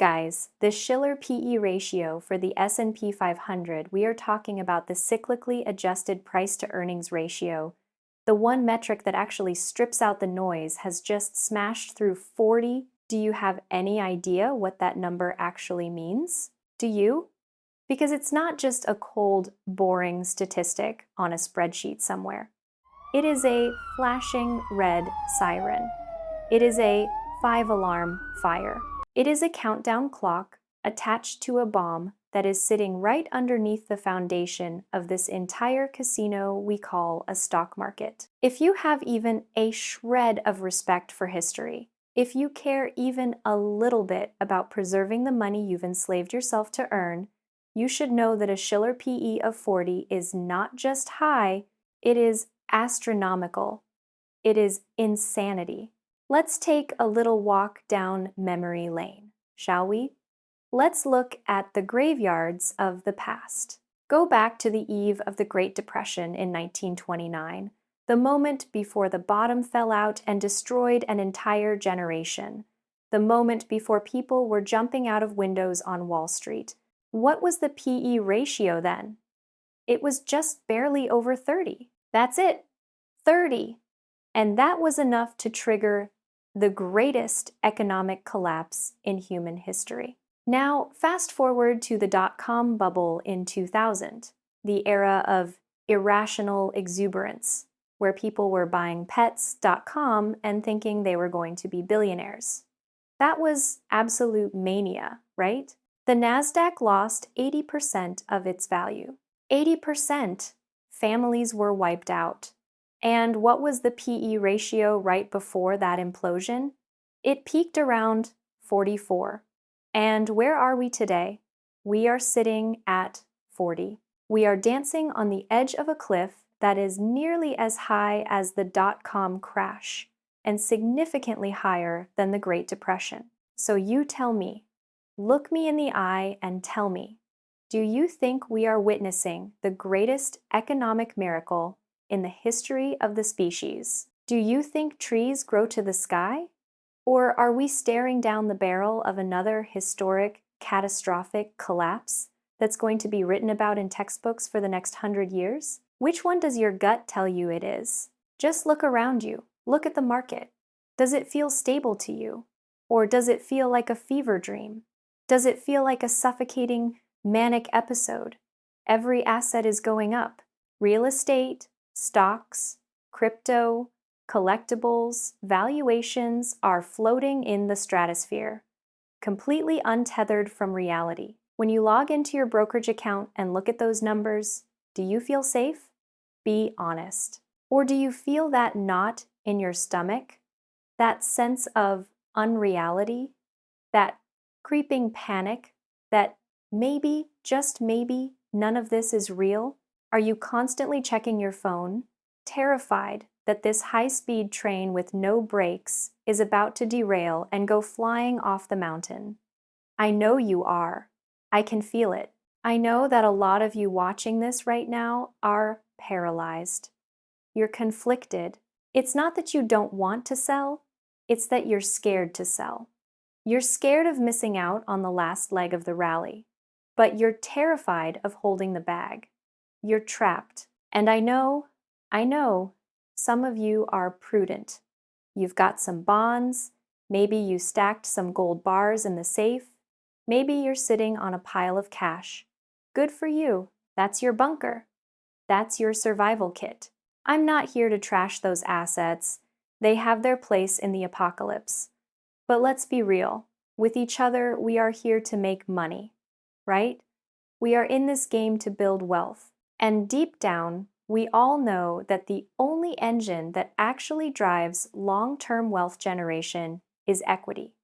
Guys, the Shiller PE ratio for the S&P 500, we are talking about the cyclically adjusted price-to-earnings ratio. The one metric that actually strips out the noise has just smashed through 40. Do you have any idea what that number actually means? Do you? Because it's not just a cold, boring statistic on a spreadsheet somewhere. It is a flashing red siren. It is a 5-alarm fire. It is a countdown clock attached to a bomb that is sitting right underneath the foundation of this entire casino we call a stock market. If you have even a shred of respect for history, if you care even a little bit about preserving the money you've enslaved yourself to earn, you should know that a Shiller PE of 40 is not just high, it is astronomical. It is insanity. Let's take a little walk down memory lane, shall we? Let's look at the graveyards of the past. Go back to the eve of the Great Depression in 1929, the moment before the bottom fell out and destroyed an entire generation, the moment before people were jumping out of windows on Wall Street. What was the PE ratio then? It was just barely over 30. That's it, 30. And that was enough to trigger the greatest economic collapse in human history. Now, fast forward to the dot-com bubble in 2000, the era of irrational exuberance, where people were buying pets.com and thinking they were going to be billionaires. That was absolute mania, right? The Nasdaq lost 80% of its value. 80%. Families were wiped out. And what was the PE ratio right before that implosion? It peaked around 44. And where are we today? We are sitting at 40. We are dancing on the edge of a cliff that is nearly as high as the dot-com crash and significantly higher than the Great Depression. So you tell me, look me in the eye and tell me, do you think we are witnessing the greatest economic miracle in the history of the species? Do you think trees grow to the sky? Or are we staring down the barrel of another historic, catastrophic collapse that's going to be written about in textbooks for the next 100 years? Which one does your gut tell you it is? Just look around you. Look at the market. Does it feel stable to you? Or does it feel like a fever dream? Does it feel like a suffocating, manic episode? Every asset is going up. Real estate, stocks, crypto, collectibles, valuations are floating in the stratosphere, completely untethered from reality. When you log into your brokerage account and look at those numbers, do you feel safe? Be honest. Or do you feel that knot in your stomach, that sense of unreality, that creeping panic that maybe, just maybe, none of this is real? Are you constantly checking your phone, terrified that this high-speed train with no brakes is about to derail and go flying off the mountain? I know you are. I can feel it. I know that a lot of you watching this right now are paralyzed. You're conflicted. It's not that you don't want to sell, it's that you're scared to sell. You're scared of missing out on the last leg of the rally, but you're terrified of holding the bag. You're trapped. And I know, some of you are prudent. You've got some bonds, maybe you stacked some gold bars in the safe, maybe you're sitting on a pile of cash. Good for you. That's your bunker. That's your survival kit. I'm not here to trash those assets. They have their place in the apocalypse. But let's be real. With each other, we are here to make money, right? We are in this game to build wealth. And deep down, we all know that the only engine that actually drives long-term wealth generation is equity.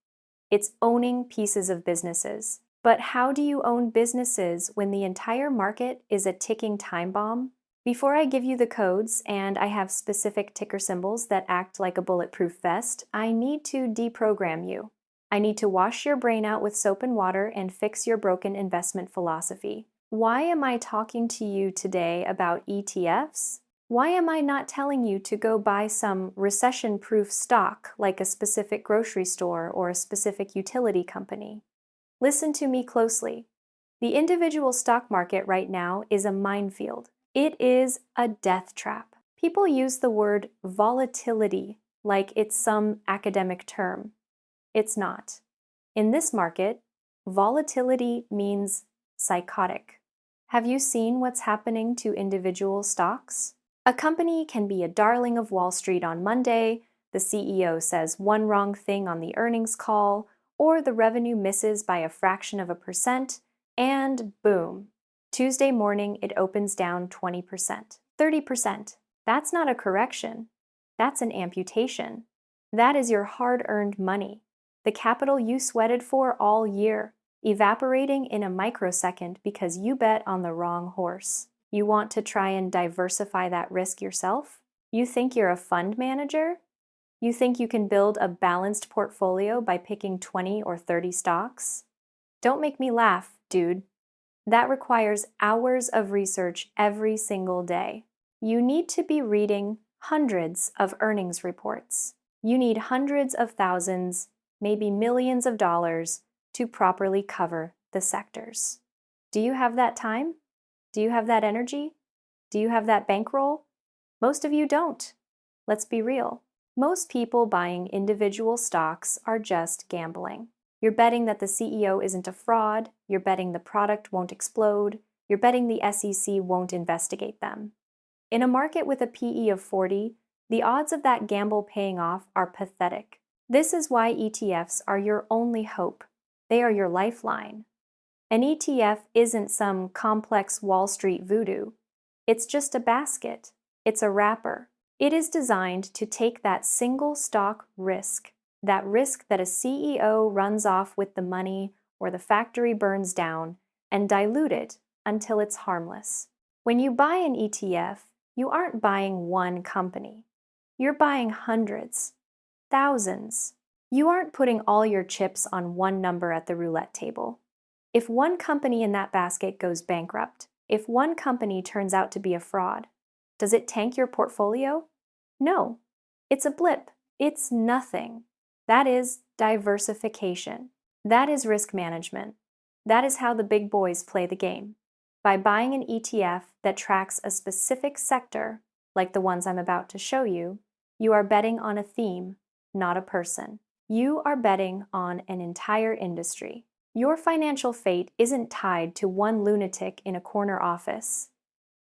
It's owning pieces of businesses. But how do you own businesses when the entire market is a ticking time bomb? Before I give you the codes, and I have specific ticker symbols that act like a bulletproof vest, I need to deprogram you. I need to wash your brain out with soap and water and fix your broken investment philosophy. Why am I talking to you today about ETFs? Why am I not telling you to go buy some recession-proof stock like a specific grocery store or a specific utility company? Listen to me closely. The individual stock market right now is a minefield. It is a death trap. People use the word volatility like it's some academic term. It's not. In this market, volatility means psychotic. Have you seen what's happening to individual stocks? A company can be a darling of Wall Street on Monday, the CEO says one wrong thing on the earnings call, or the revenue misses by a fraction of a percent, and boom. Tuesday morning, it opens down 20%, 30%. That's not a correction. That's an amputation. That is your hard-earned money, the capital you sweated for all year, evaporating in a microsecond because you bet on the wrong horse. You want to try and diversify that risk yourself? You think you're a fund manager? You think you can build a balanced portfolio by picking 20 or 30 stocks? Don't make me laugh, dude. That requires hours of research every single day. You need to be reading hundreds of earnings reports. You need hundreds of thousands, maybe millions of dollars to properly cover the sectors. Do you have that time? Do you have that energy? Do you have that bankroll? Most of you don't. Let's be real. Most people buying individual stocks are just gambling. You're betting that the CEO isn't a fraud, you're betting the product won't explode, you're betting the SEC won't investigate them. In a market with a PE of 40, the odds of that gamble paying off are pathetic. This is why ETFs are your only hope. They are your lifeline. An ETF isn't some complex Wall Street voodoo. It's just a basket. It's a wrapper. It is designed to take that single stock risk, that risk that a CEO runs off with the money or the factory burns down, and dilute it until it's harmless. When you buy an ETF, you aren't buying one company. You're buying hundreds, thousands. You aren't putting all your chips on one number at the roulette table. If one company in that basket goes bankrupt, if one company turns out to be a fraud, does it tank your portfolio? No. It's a blip. It's nothing. That is diversification. That is risk management. That is how the big boys play the game. By buying an ETF that tracks a specific sector, like the ones I'm about to show you, you are betting on a theme, not a person. You are betting on an entire industry. Your financial fate isn't tied to one lunatic in a corner office.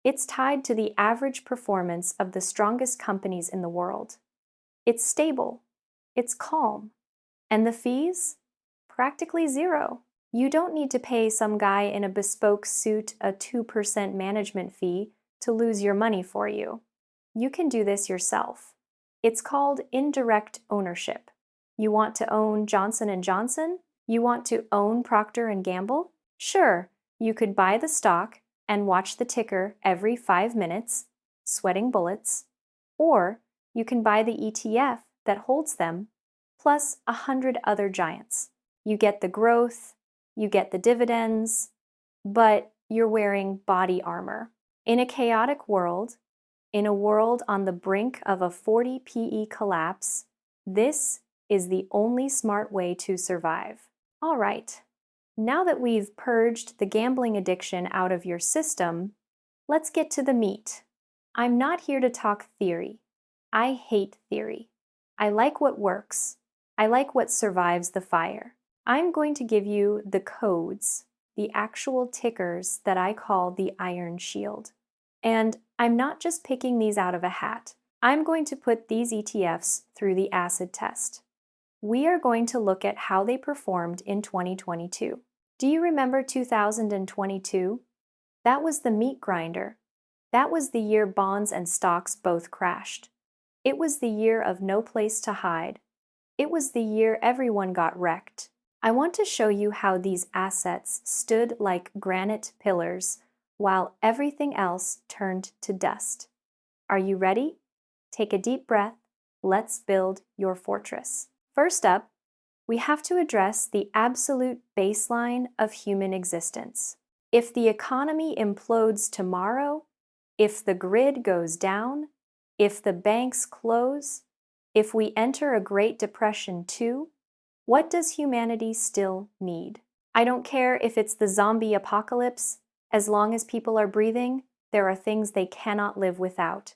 It's tied to the average performance of the strongest companies in the world. It's stable. It's calm. And the fees? Practically zero. You don't need to pay some guy in a bespoke suit a 2% management fee to lose your money for you. You can do this yourself. It's called indirect ownership. You want to own Johnson & Johnson? You want to own Procter & Gamble? Sure, you could buy the stock and watch the ticker every 5 minutes, sweating bullets, or you can buy the ETF that holds them, plus 100 other giants. You get the growth, you get the dividends, but you're wearing body armor. In a chaotic world, in a world on the brink of a 40 PE collapse, this is the only smart way to survive. All right, now that we've purged the gambling addiction out of your system, let's get to the meat. I'm not here to talk theory. I hate theory. I like what works. I like what survives the fire. I'm going to give you the codes, the actual tickers that I call the Iron Shield. And I'm not just picking these out of a hat. I'm going to put these ETFs through the acid test. We are going to look at how they performed in 2022. Do you remember 2022? That was the meat grinder. That was the year bonds and stocks both crashed. It was the year of no place to hide. It was the year everyone got wrecked. I want to show you how these assets stood like granite pillars while everything else turned to dust. Are you ready? Take a deep breath. Let's build your fortress. First up, we have to address the absolute baseline of human existence. If the economy implodes tomorrow, if the grid goes down, if the banks close, if we enter a Great Depression too, what does humanity still need? I don't care if it's the zombie apocalypse, as long as people are breathing, there are things they cannot live without.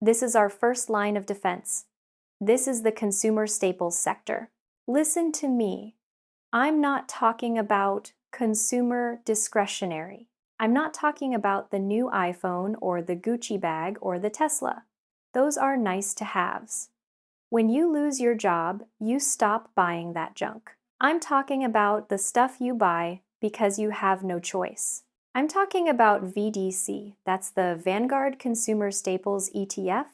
This is our first line of defense. This is the consumer staples sector. Listen to me. I'm not talking about consumer discretionary. I'm not talking about the new iPhone or the Gucci bag or the Tesla. Those are nice to haves. When you lose your job, you stop buying that junk. I'm talking about the stuff you buy because you have no choice. I'm talking about VDC, that's the Vanguard Consumer Staples ETF,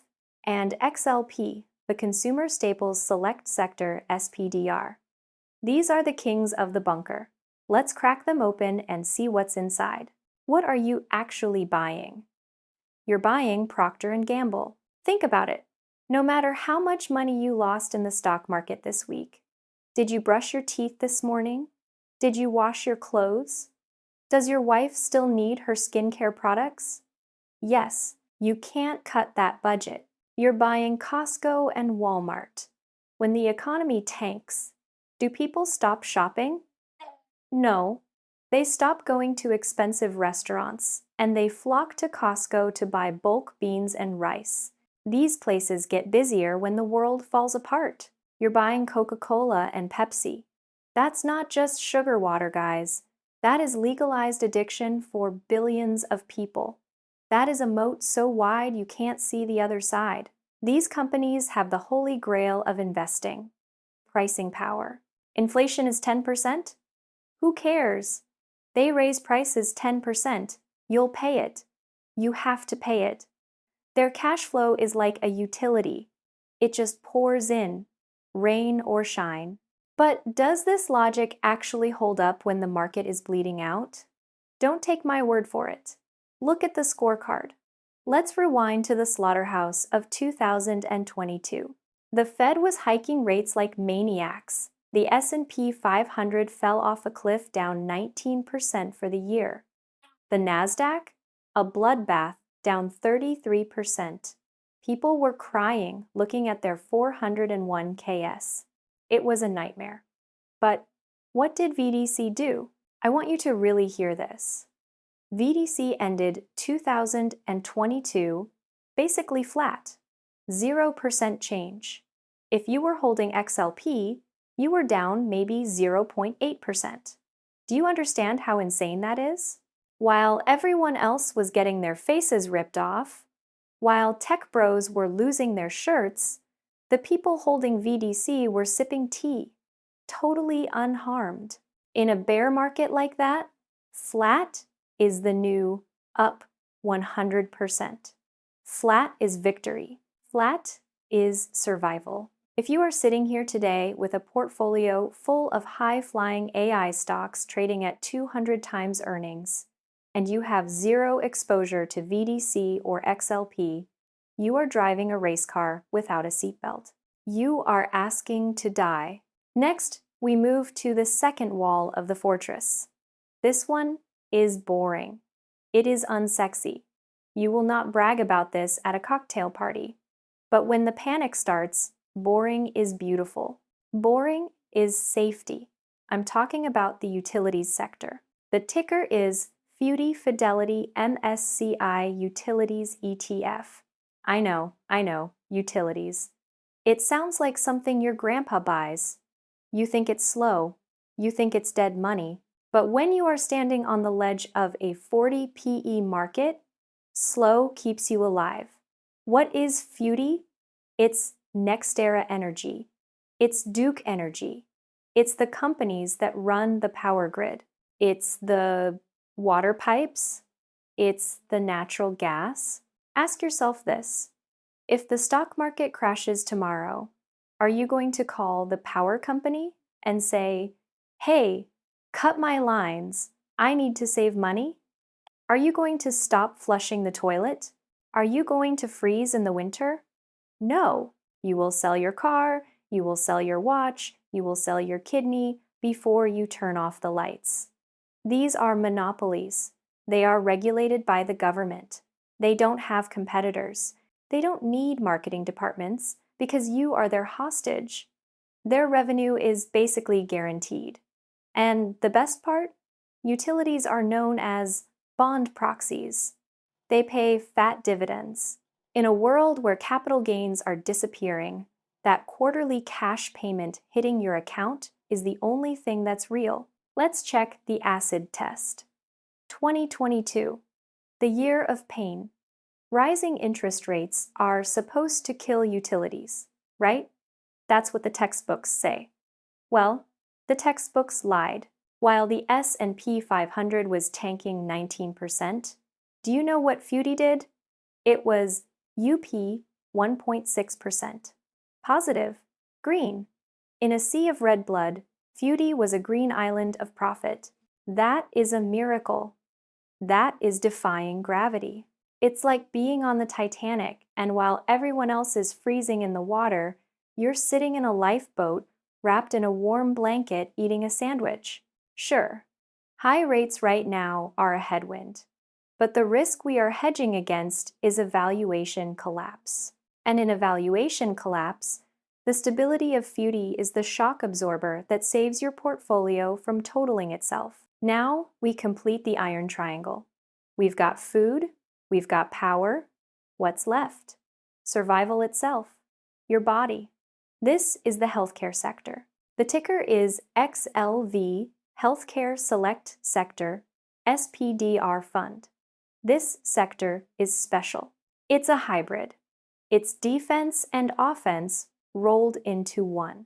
and XLP, the Consumer Staples Select Sector SPDR. These are the kings of the bunker. Let's crack them open and see what's inside. What are you actually buying? You're buying Procter & Gamble. Think about it. No matter how much money you lost in the stock market this week, did you brush your teeth this morning? Did you wash your clothes? Does your wife still need her skincare products? Yes, you can't cut that budget. You're buying Costco and Walmart. When the economy tanks, do people stop shopping? No. They stop going to expensive restaurants, and they flock to Costco to buy bulk beans and rice. These places get busier when the world falls apart. You're buying Coca-Cola and Pepsi. That's not just sugar water, guys. That is legalized addiction for billions of people. That is a moat so wide you can't see the other side. These companies have the holy grail of investing: pricing power. Inflation is 10%? Who cares? They raise prices 10%. You'll pay it. You have to pay it. Their cash flow is like a utility. It just pours in, rain or shine. But does this logic actually hold up when the market is bleeding out? Don't take my word for it. Look at the scorecard. Let's rewind to the slaughterhouse of 2022. The Fed was hiking rates like maniacs. The S&P 500 fell off a cliff, down 19% for the year. The Nasdaq, a bloodbath, down 33%. People were crying looking at their 401 KS. It was a nightmare. But what did VDC do? I want you to really hear this. VDC ended 2022 basically flat, 0% change. If you were holding XLP, you were down maybe 0.8%. Do you understand how insane that is? While everyone else was getting their faces ripped off, while tech bros were losing their shirts, the people holding VDC were sipping tea, totally unharmed. In a bear market like that, flat is the new up 100%. Flat is victory. Flat is survival. If you are sitting here today with a portfolio full of high-flying AI stocks trading at 200 times earnings, and you have zero exposure to VDC or XLP, you are driving a race car without a seatbelt. You are asking to die. Next, we move to the second wall of the fortress. This one is boring. It is unsexy. You will not brag about this at a cocktail party. But when the panic starts, boring is beautiful. Boring is safety. I'm talking about the utilities sector. The ticker is FUTI Fidelity MSCI Utilities ETF. I know, utilities. It sounds like something your grandpa buys. You think it's slow. You think it's dead money. But when you are standing on the ledge of a 40 PE market, slow keeps you alive. What is FUTI? It's NextEra Energy. It's Duke Energy. It's the companies that run the power grid. It's the water pipes. It's the natural gas. Ask yourself this. If the stock market crashes tomorrow, are you going to call the power company and say, "Hey, cut my lines, I need to save money"? Are you going to stop flushing the toilet? Are you going to freeze in the winter? No. You will sell your car, you will sell your watch, you will sell your kidney before you turn off the lights. These are monopolies. They are regulated by the government. They don't have competitors. They don't need marketing departments because you are their hostage. Their revenue is basically guaranteed. And the best part? Utilities are known as bond proxies. They pay fat dividends. In a world where capital gains are disappearing, that quarterly cash payment hitting your account is the only thing that's real. Let's check the acid test. 2022, the year of pain. Rising interest rates are supposed to kill utilities, right? That's what the textbooks say. Well, the textbooks lied. While the S&P 500 was tanking 19%, do you know what FUDI did? It was UP 1.6%. Positive, green. In a sea of red blood, FUDI was a green island of profit. That is a miracle. That is defying gravity. It's like being on the Titanic, and while everyone else is freezing in the water, you're sitting in a lifeboat wrapped in a warm blanket eating a sandwich. Sure, high rates right now are a headwind, but the risk we are hedging against is a valuation collapse. And in a valuation collapse, the stability of FUDI is the shock absorber that saves your portfolio from totaling itself. Now we complete the iron triangle. We've got food, we've got power. What's left? Survival itself, your body. This is the healthcare sector. The ticker is XLV, Healthcare Select Sector, SPDR Fund. This sector is special. It's a hybrid. It's defense and offense rolled into one.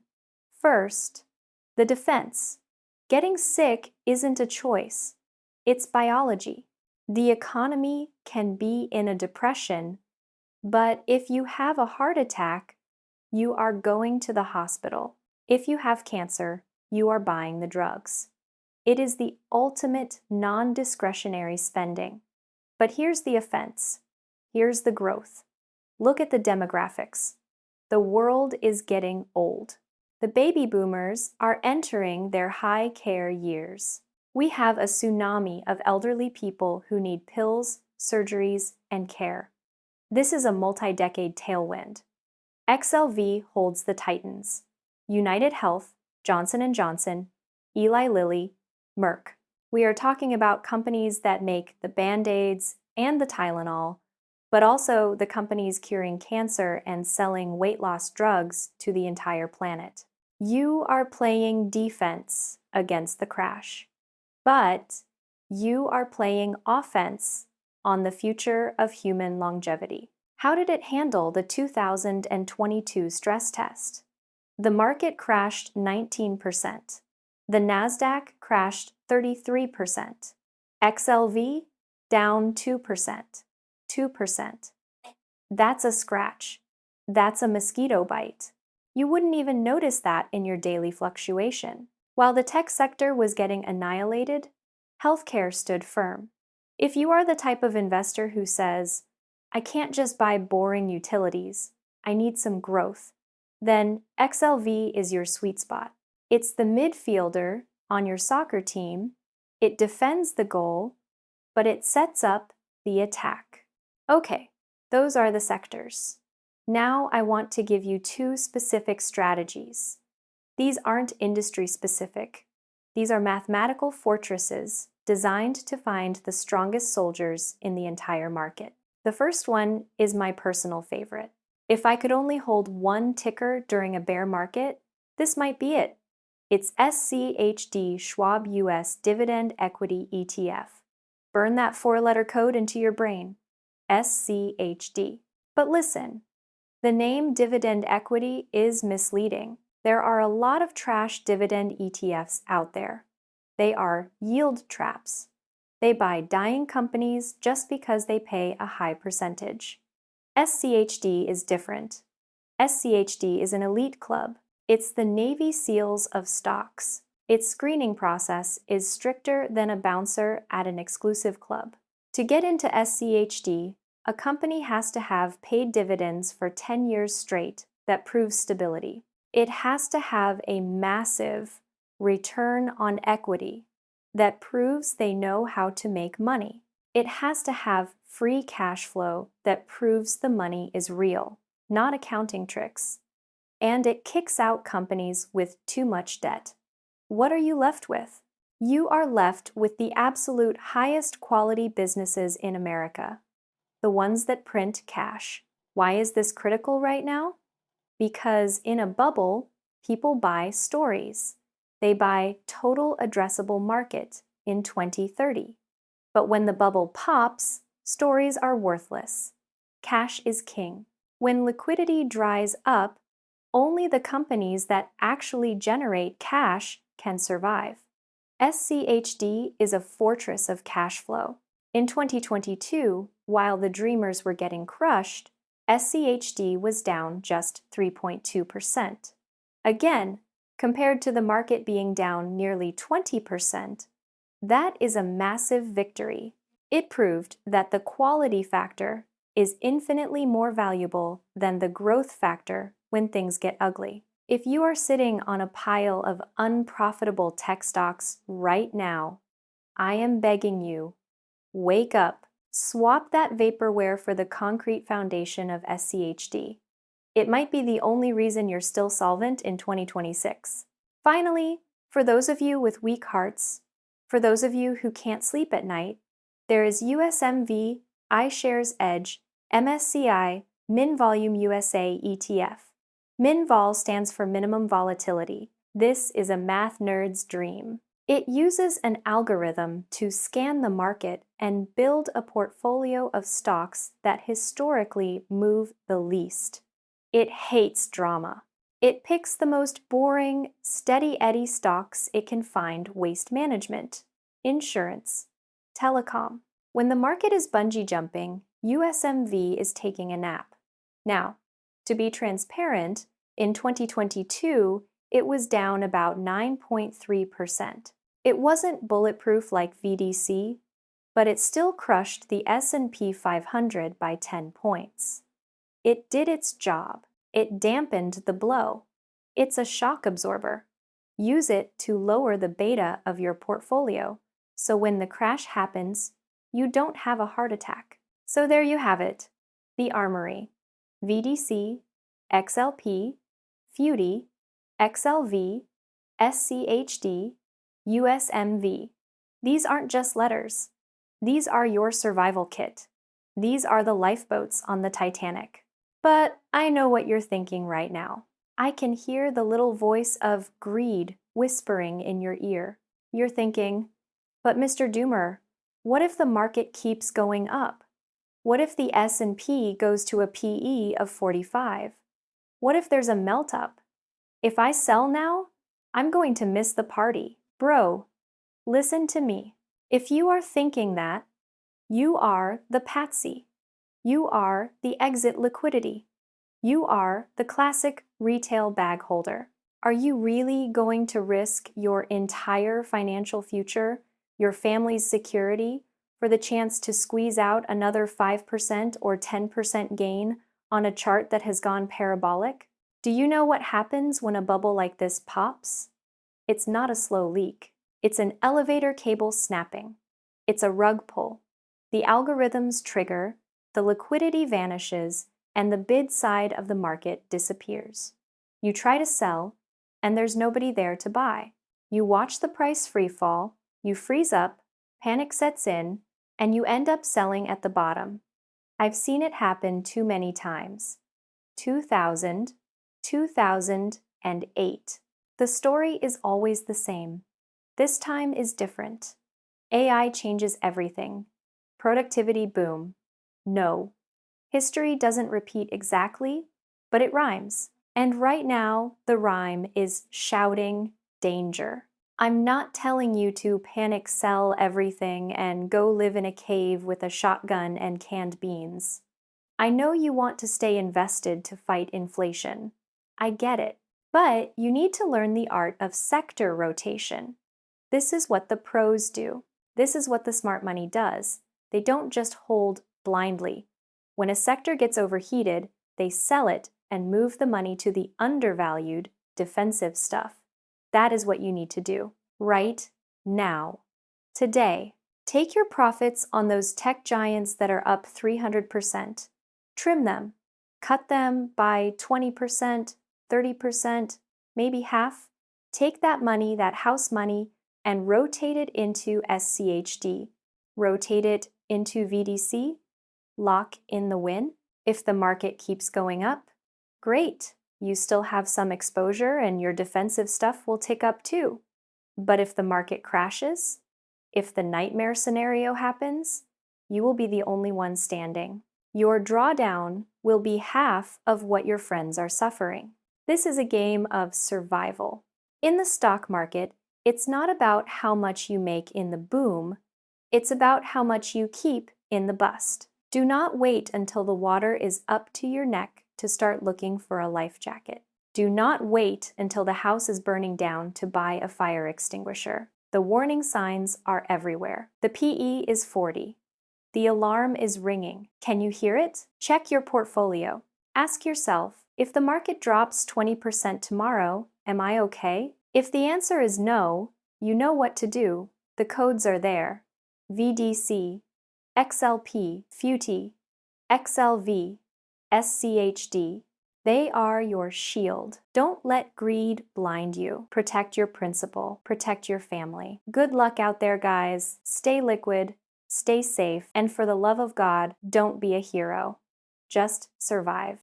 First, the defense. Getting sick isn't a choice. It's biology. The economy can be in a depression, but if you have a heart attack, you are going to the hospital. If you have cancer, you are buying the drugs. It is the ultimate non-discretionary spending. But here's the offense. Here's the growth. Look at the demographics. The world is getting old. The baby boomers are entering their high care years. We have a tsunami of elderly people who need pills, surgeries, and care. This is a multi-decade tailwind. XLV holds the titans: United Health, Johnson & Johnson, Eli Lilly, Merck. We are talking about companies that make the Band-Aids and the Tylenol, but also the companies curing cancer and selling weight loss drugs to the entire planet. You are playing defense against the crash, but you are playing offense on the future of human longevity. How did it handle the 2022 stress test? The market crashed 19%. The Nasdaq crashed 33%. XLV down 2%. 2%. That's a scratch. That's a mosquito bite. You wouldn't even notice that in your daily fluctuation. While the tech sector was getting annihilated, healthcare stood firm. If you are the type of investor who says, I can't just buy boring utilities, I need some growth, then XLV is your sweet spot. It's the midfielder on your soccer team. It defends the goal, but it sets up the attack. Okay, those are the sectors. Now I want to give you two specific strategies. These aren't industry specific. These are mathematical fortresses designed to find the strongest soldiers in the entire market. The first one is my personal favorite. If I could only hold one ticker during a bear market, this might be it. It's SCHD Schwab US Dividend Equity ETF. Burn that four-letter code into your brain. SCHD. But listen, the name dividend equity is misleading. There are a lot of trash dividend ETFs out there. They are yield traps. They buy dying companies just because they pay a high percentage. SCHD is different. SCHD is an elite club. It's the Navy SEALs of stocks. Its screening process is stricter than a bouncer at an exclusive club. To get into SCHD, a company has to have paid dividends for 10 years straight that proves stability. It has to have a massive return on equity that proves they know how to make money. It has to have free cash flow that proves the money is real, not accounting tricks. And it kicks out companies with too much debt. What are you left with? You are left with the absolute highest quality businesses in America, the ones that print cash. Why is this critical right now? Because in a bubble, people buy stories. They buy total addressable market in 2030. But when the bubble pops, stories are worthless. Cash is king. When liquidity dries up, only the companies that actually generate cash can survive. SCHD is a fortress of cash flow. In 2022, while the dreamers were getting crushed, SCHD was down just 3.2%. Again, compared to the market being down nearly 20%, that is a massive victory. It proved that the quality factor is infinitely more valuable than the growth factor when things get ugly. If you are sitting on a pile of unprofitable tech stocks right now, I am begging you, wake up, swap that vaporware for the concrete foundation of SCHD. It might be the only reason you're still solvent in 2026. Finally, for those of you with weak hearts, for those of you who can't sleep at night, there is USMV, iShares Edge, MSCI, Min Volume USA ETF. Min Vol stands for minimum volatility. This is a math nerd's dream. It uses an algorithm to scan the market and build a portfolio of stocks that historically move the least. It hates drama. It picks the most boring, steady Eddie stocks it can find: waste management, insurance, telecom. When the market is bungee jumping, USMV is taking a nap. Now, to be transparent, in 2022, it was down about 9.3%. It wasn't bulletproof like VDC, but it still crushed the S&P 500 by 10 points. It did its job. It dampened the blow. It's a shock absorber. Use it to lower the beta of your portfolio, so when the crash happens, you don't have a heart attack. So there you have it, the Armory. VDC, XLP, FUDI, XLV, SCHD, USMV. These aren't just letters. These are your survival kit. These are the lifeboats on the Titanic. But I know what you're thinking right now. I can hear the little voice of greed whispering in your ear. You're thinking, but Mr. Doomer, what if the market keeps going up? What if the S&P goes to a PE of 45? What if there's a melt-up? If I sell now, I'm going to miss the party. Bro, listen to me. If you are thinking that, you are the patsy. You are the exit liquidity. You are the classic retail bag holder. Are you really going to risk your entire financial future, your family's security, for the chance to squeeze out another 5% or 10% gain on a chart that has gone parabolic? Do you know what happens when a bubble like this pops? It's not a slow leak. It's an elevator cable snapping. It's a rug pull. The algorithms trigger, the liquidity vanishes, and the bid side of the market disappears. You try to sell, and there's nobody there to buy. You watch the price free fall, you freeze up, panic sets in, and you end up selling at the bottom. I've seen it happen too many times. 2000, 2008. The story is always the same. This time is different. AI changes everything. Productivity boom. No. History doesn't repeat exactly, but it rhymes. And right now, the rhyme is shouting danger. I'm not telling you to panic sell everything and go live in a cave with a shotgun and canned beans. I know you want to stay invested to fight inflation. I get it. But you need to learn the art of sector rotation. This is what the pros do. This is what the smart money does. They don't just hold blindly. When a sector gets overheated, they sell it and move the money to the undervalued, defensive stuff. That is what you need to do right now. Today, take your profits on those tech giants that are up 300%. Trim them. Cut them by 20%, 30%, maybe half. Take that money, that house money, and rotate it into SCHD. Rotate it into VDC. Lock in the win. If the market keeps going up, great. You still have some exposure and your defensive stuff will tick up too. But if the market crashes, if the nightmare scenario happens, you will be the only one standing. Your drawdown will be half of what your friends are suffering. This is a game of survival. In the stock market, it's not about how much you make in the boom, it's about how much you keep in the bust. Do not wait until the water is up to your neck to start looking for a life jacket. Do not wait until the house is burning down to buy a fire extinguisher. The warning signs are everywhere. The PE is 40. The alarm is ringing. Can you hear it? Check your portfolio. Ask yourself, if the market drops 20% tomorrow, am I okay? If the answer is no, you know what to do. The codes are there. VDC, XLP, FUTI, XLV, SCHD. They are your shield. Don't let greed blind you. Protect your principal. Protect your family. Good luck out there, guys. Stay liquid, stay safe, and for the love of God, don't be a hero. Just survive.